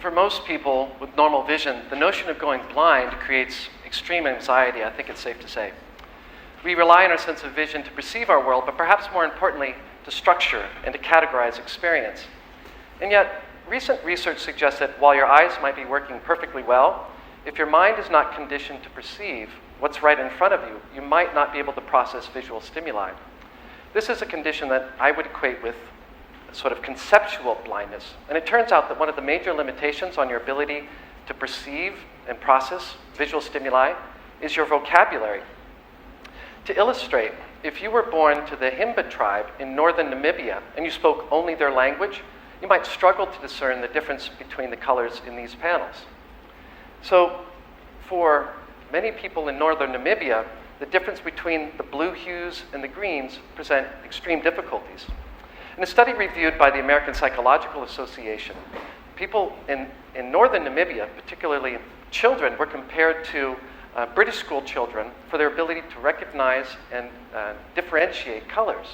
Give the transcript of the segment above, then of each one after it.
for most people with normal vision, the notion of going blind creates extreme anxiety, I think it's safe to say. We rely on our sense of vision to perceive our world, but perhaps more importantly, to structure and to categorize experience. And yet, recent research suggests that while your eyes might be working perfectly well, if your mind is not conditioned to perceive what's right in front of you, you might not be able to process visual stimuli. This is a condition that I would equate with a sort of conceptual blindness. And it turns out that one of the major limitations on your ability to perceive and process visual stimuli is your vocabulary. To illustrate, if you were born to the Himba tribe in northern Namibia and you spoke only their language, you might struggle to discern the difference between the colors in these panels. So for many people in northern Namibia, the difference between the blue hues and the greens present extreme difficulties. In a study reviewed by the American Psychological Association, people in northern Namibia, particularly children, were compared to British school children for their ability to recognize and differentiate colors.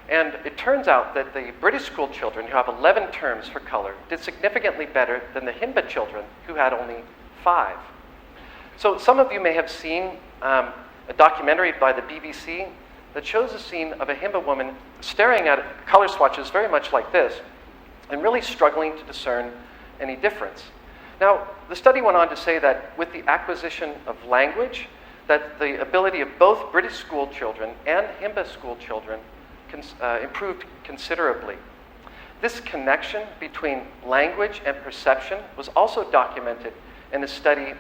And it turns out that the British school children, who have 11 terms for color, did significantly better than the Himba children, who had only 5. So some of you may have seen a documentary by the BBC that shows a scene of a Himba woman staring at color swatches very much like this and really struggling to discern any difference. Now, the study went on to say that with the acquisition of language, that the ability of both British school children and Himba school children improved considerably. This connection between language and perception was also documented in a study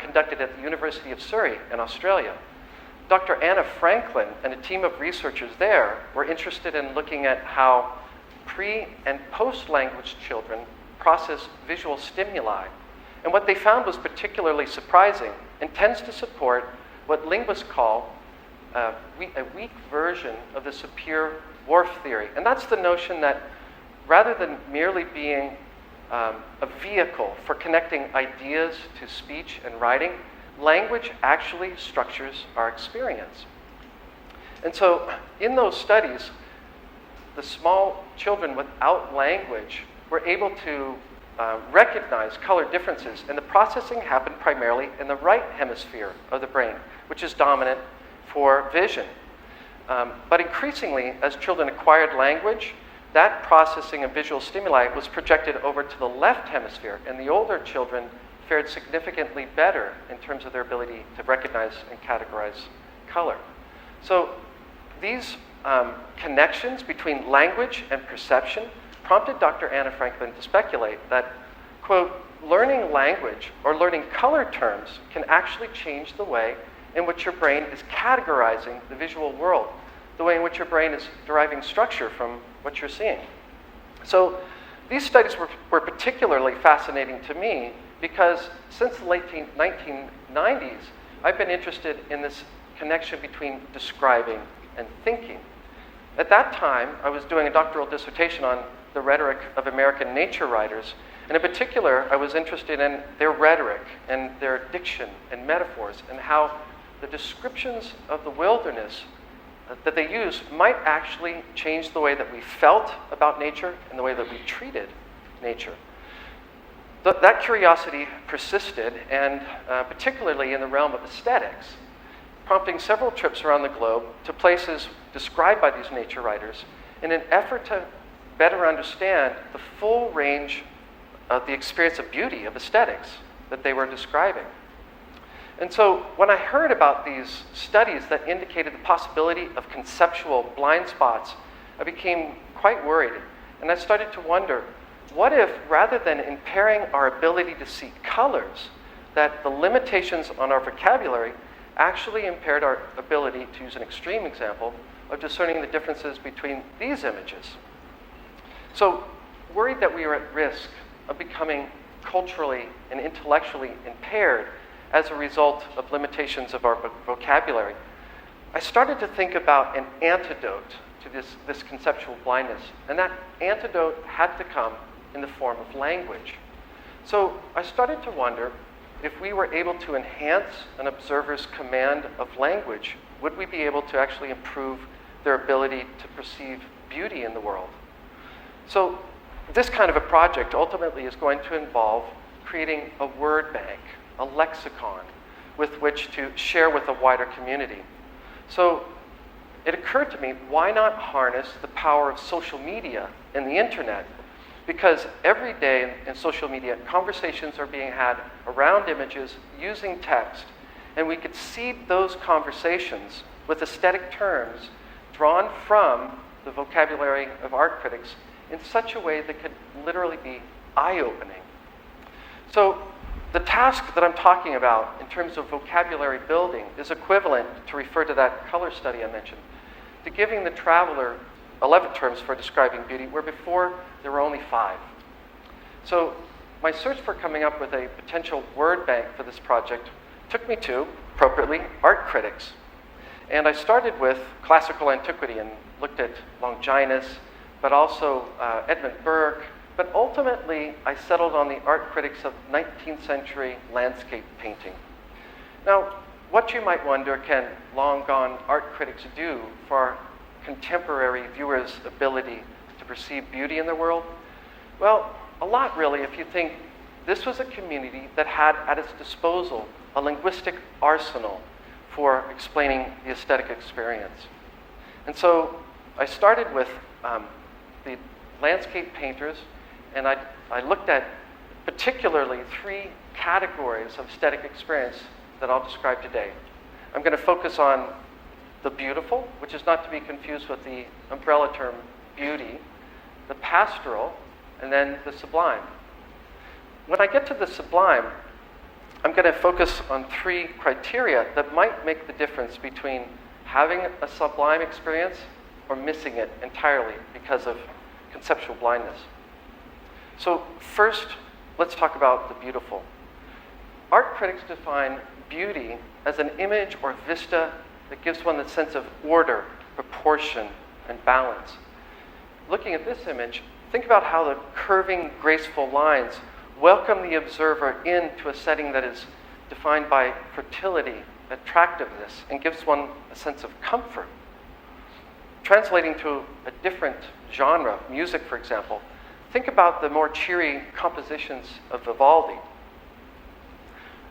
conducted at the University of Surrey in Australia. Dr. Anna Franklin and a team of researchers there were interested in looking at how pre- and post-language children process visual stimuli. And what they found was particularly surprising and tends to support what linguists call a weak version of the Sapir-Whorf theory. And that's the notion that rather than merely being a vehicle for connecting ideas to speech and writing, language actually structures our experience. And so in those studies, the small children without language were able to recognize color differences, and the processing happened primarily in the right hemisphere of the brain, which is dominant for vision. But increasingly, as children acquired language, that processing of visual stimuli was projected over to the left hemisphere, and the older children fared significantly better in terms of their ability to recognize and categorize color. So these connections between language and perception prompted Dr. Anna Franklin to speculate that, quote, learning language or learning color terms can actually change the way in which your brain is categorizing the visual world, the way in which your brain is deriving structure from what you're seeing. So these studies were particularly fascinating to me because since the late 1990s, I've been interested in this connection between describing and thinking. At that time, I was doing a doctoral dissertation on the rhetoric of American nature writers, and in particular, I was interested in their rhetoric and their diction and metaphors, and how the descriptions of the wilderness that they use might actually change the way that we felt about nature and the way that we treated nature. That curiosity persisted, and particularly in the realm of aesthetics, prompting several trips around the globe to places described by these nature writers in an effort to better understand the full range of the experience of beauty, of aesthetics, that they were describing. And so when I heard about these studies that indicated the possibility of conceptual blind spots, I became quite worried. And I started to wonder, what if, rather than impairing our ability to see colors, that the limitations on our vocabulary actually impaired our ability, to use an extreme example, of discerning the differences between these images? So, worried that we were at risk of becoming culturally and intellectually impaired as a result of limitations of our vocabulary, I started to think about an antidote to this conceptual blindness, and that antidote had to come in the form of language. So I started to wonder, if we were able to enhance an observer's command of language, would we be able to actually improve their ability to perceive beauty in the world? So this kind of a project ultimately is going to involve creating a word bank, a lexicon, with which to share with a wider community. So it occurred to me, why not harness the power of social media and the internet? Because every day in social media, conversations are being had around images using text, and we could seed those conversations with aesthetic terms drawn from the vocabulary of art critics in such a way that could literally be eye-opening. So the task that I'm talking about in terms of vocabulary building is equivalent, to refer to that color study I mentioned, to giving the traveler 11 terms for describing beauty, where before there were only 5. So my search for coming up with a potential word bank for this project took me to, appropriately, art critics. And I started with classical antiquity and looked at Longinus, but also Edmund Burke. But ultimately, I settled on the art critics of 19th century landscape painting. Now, what you might wonder, can long-gone art critics do for our contemporary viewers' ability to perceive beauty in the world? Well, a lot really, if you think this was a community that had at its disposal a linguistic arsenal for explaining the aesthetic experience. And so I started with the landscape painters, and I looked at particularly 3 categories of aesthetic experience that I'll describe today. I'm going to focus on the beautiful, which is not to be confused with the umbrella term beauty, the pastoral, and then the sublime. When I get to the sublime, I'm going to focus on 3 criteria that might make the difference between having a sublime experience or missing it entirely because of conceptual blindness. So first, let's talk about the beautiful. Art critics define beauty as an image or vista that gives one the sense of order, proportion, and balance. Looking at this image, think about how the curving, graceful lines welcome the observer into a setting that is defined by fertility, attractiveness, and gives one a sense of comfort. Translating to a different genre, music for example, think about the more cheery compositions of Vivaldi.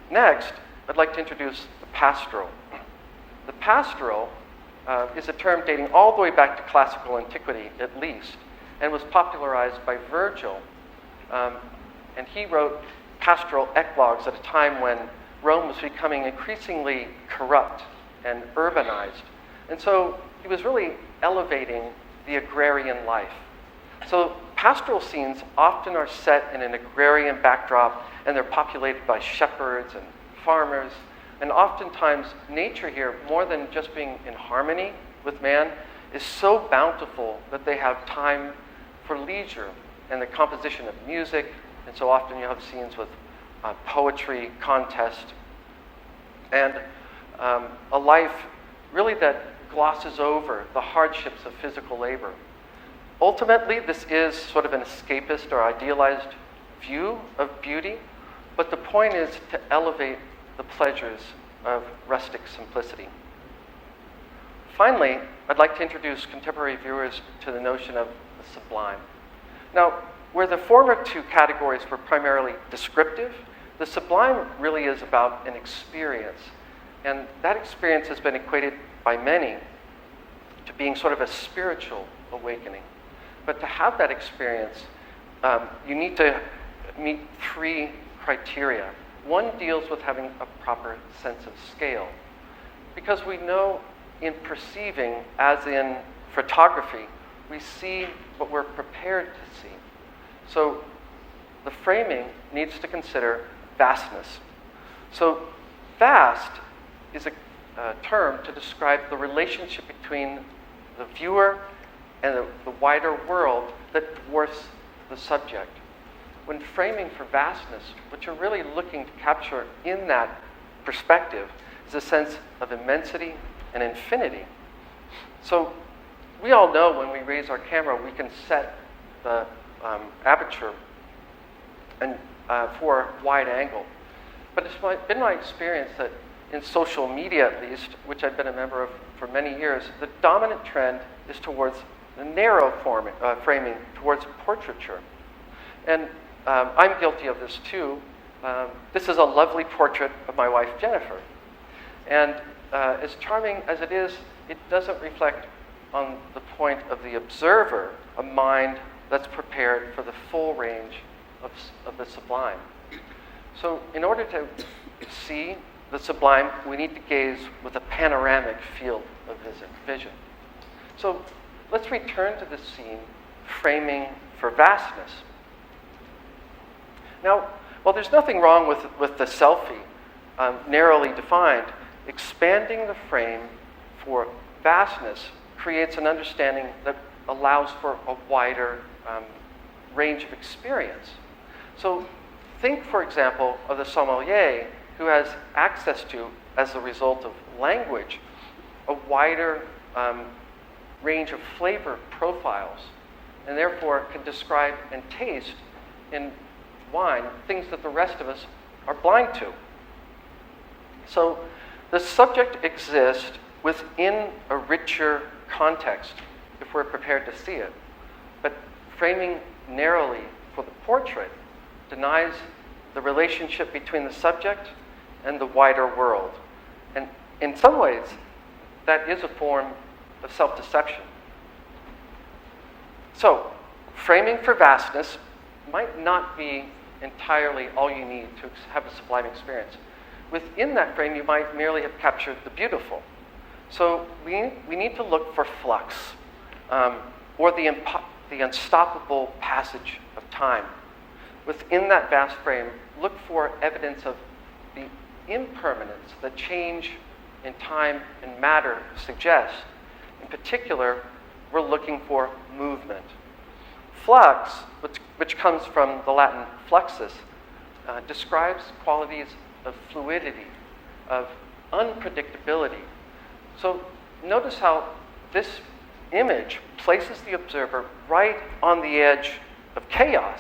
Next, I'd like to introduce the pastoral. The pastoral is a term dating all the way back to classical antiquity, at least, and was popularized by Virgil. And he wrote pastoral eclogues at a time when Rome was becoming increasingly corrupt and urbanized. And so he was really elevating the agrarian life. So pastoral scenes often are set in an agrarian backdrop, and they're populated by shepherds and farmers. And oftentimes, nature here, more than just being in harmony with man, is so bountiful that they have time for leisure and the composition of music. And so often you have scenes with poetry contest and a life really that glosses over the hardships of physical labor. Ultimately, this is sort of an escapist or idealized view of beauty, but the point is to elevate the pleasures of rustic simplicity. Finally, I'd like to introduce contemporary viewers to the notion of the sublime. Now, where the former 2 categories were primarily descriptive, the sublime really is about an experience. And that experience has been equated by many to being sort of a spiritual awakening. But to have that experience, you need to meet 3 criteria. One deals with having a proper sense of scale. Because we know in perceiving, as in photography, we see what we're prepared to see. So the framing needs to consider vastness. So vast is a term to describe the relationship between the viewer and the wider world that dwarfs the subject. When framing for vastness, what you're really looking to capture in that perspective is a sense of immensity and infinity. So we all know when we raise our camera, we can set the aperture and for wide angle. But it's been my experience that in social media, at least, which I've been a member of for many years, the dominant trend is towards the narrow framing, towards portraiture. And I'm guilty of this too. This is a lovely portrait of my wife, Jennifer. And as charming as it is, it doesn't reflect on the point of the observer, a mind that's prepared for the full range of the sublime. So in order to see the sublime, we need to gaze with a panoramic field of vision. So let's return to the scene, framing for vastness. Now, while there's nothing wrong with the selfie, narrowly defined, expanding the frame for vastness creates an understanding that allows for a wider range of experience. So think, for example, of the sommelier who has access to, as a result of language, a wider range of flavor profiles, and therefore can describe and taste in wine things that the rest of us are blind to. So the subject exists within a richer context if we're prepared to see it. But framing narrowly for the portrait denies the relationship between the subject and the wider world. And in some ways, that is a form of self-deception. So, framing for vastness might not be entirely all you need to have a sublime experience. Within that frame, you might merely have captured the beautiful. So we need to look for flux, or the unstoppable passage of time. Within that vast frame, look for evidence of the impermanence that change in time and matter suggests. In particular, we're looking for movement. Flux, which comes from the Latin fluxus, describes qualities of fluidity, of unpredictability. So notice how this image places the observer right on the edge of chaos.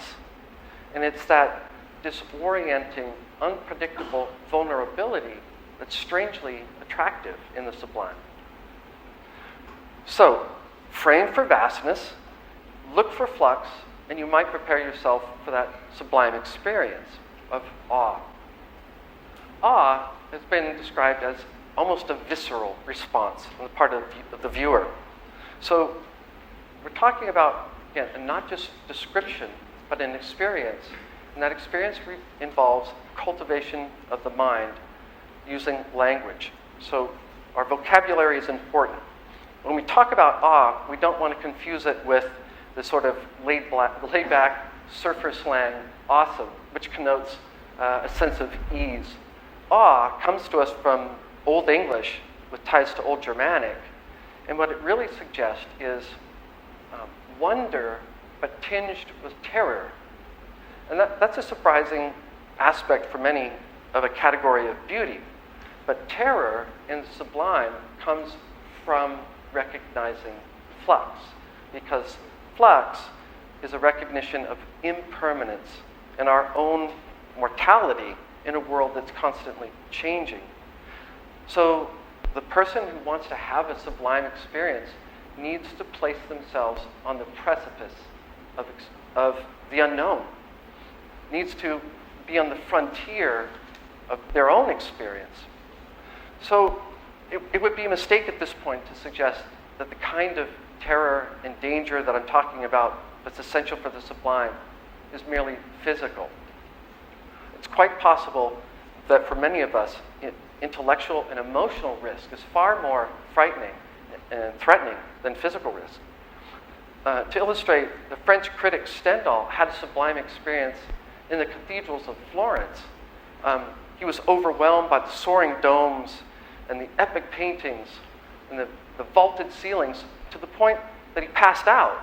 And it's that disorienting, unpredictable vulnerability that's strangely attractive in the sublime. So, frame for vastness, look for flux, and you might prepare yourself for that sublime experience of awe. Awe has been described as almost a visceral response on the part of the viewer. So we're talking about, again, not just description, but an experience. And that experience involves cultivation of the mind using language. So our vocabulary is important. When we talk about awe, we don't want to confuse it with the sort of laid-back surfer slang awesome, which connotes a sense of ease. Awe comes to us from Old English with ties to Old Germanic, and what it really suggests is wonder, but tinged with terror. And that's a surprising aspect for many of a category of beauty. But terror in the sublime comes from recognizing flux, because flux is a recognition of impermanence and our own mortality in a world that's constantly changing. So the person who wants to have a sublime experience needs to place themselves on the precipice of the unknown, needs to be on the frontier of their own experience. So it would be a mistake at this point to suggest that the kind of terror and danger that I'm talking about that's essential for the sublime is merely physical. It's quite possible that for many of us, intellectual and emotional risk is far more frightening and threatening than physical risk. To illustrate, the French critic Stendhal had a sublime experience in the cathedrals of Florence. He was overwhelmed by the soaring domes and the epic paintings and the vaulted ceilings to the point that he passed out,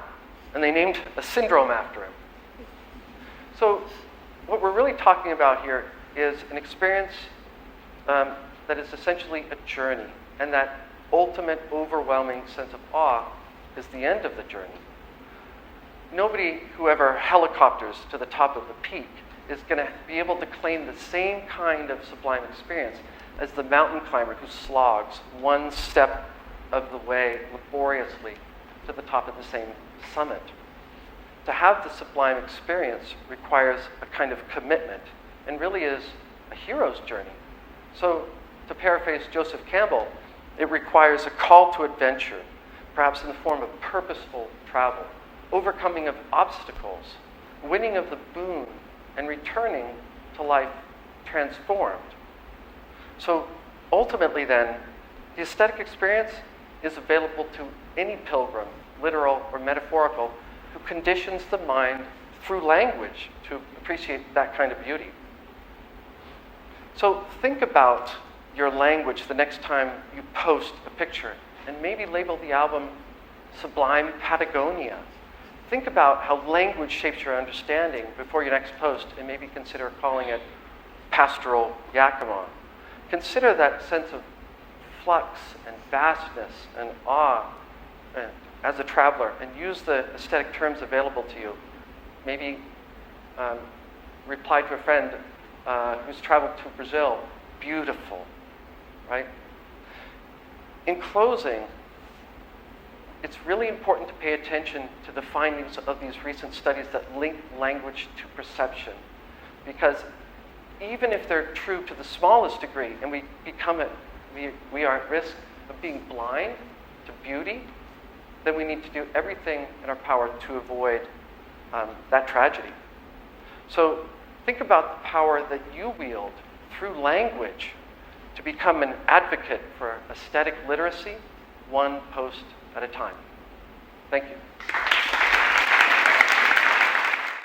and they named a syndrome after him. So what we're really talking about here is an experience that is essentially a journey, and that ultimate overwhelming sense of awe is the end of the journey. Nobody who ever helicopters to the top of the peak is going to be able to claim the same kind of sublime experience as the mountain climber who slogs one step of the way laboriously to the top of the same summit. to have the sublime experience requires a kind of commitment and really is a hero's journey. So, to paraphrase Joseph Campbell, it requires a call to adventure, perhaps in the form of purposeful travel, overcoming of obstacles, winning of the boon, and returning to life transformed. So ultimately then, the aesthetic experience is available to any pilgrim, literal or metaphorical, who conditions the mind through language to appreciate that kind of beauty. So think about your language the next time you post a picture and maybe label the album Sublime Patagonia. Think about how language shapes your understanding before your next post and maybe consider calling it Pastoral Yakima. Consider that sense of flux and vastness and awe as a traveler and use the aesthetic terms available to you. Maybe reply to a friend who's traveled to Brazil, beautiful, right? In closing, it's really important to pay attention to the findings of these recent studies that link language to perception. Because even if they're true to the smallest degree, and we are at risk of being blind to beauty, then we need to do everything in our power to avoid that tragedy. So think about the power that you wield through language to become an advocate for aesthetic literacy, one post at a time. Thank you.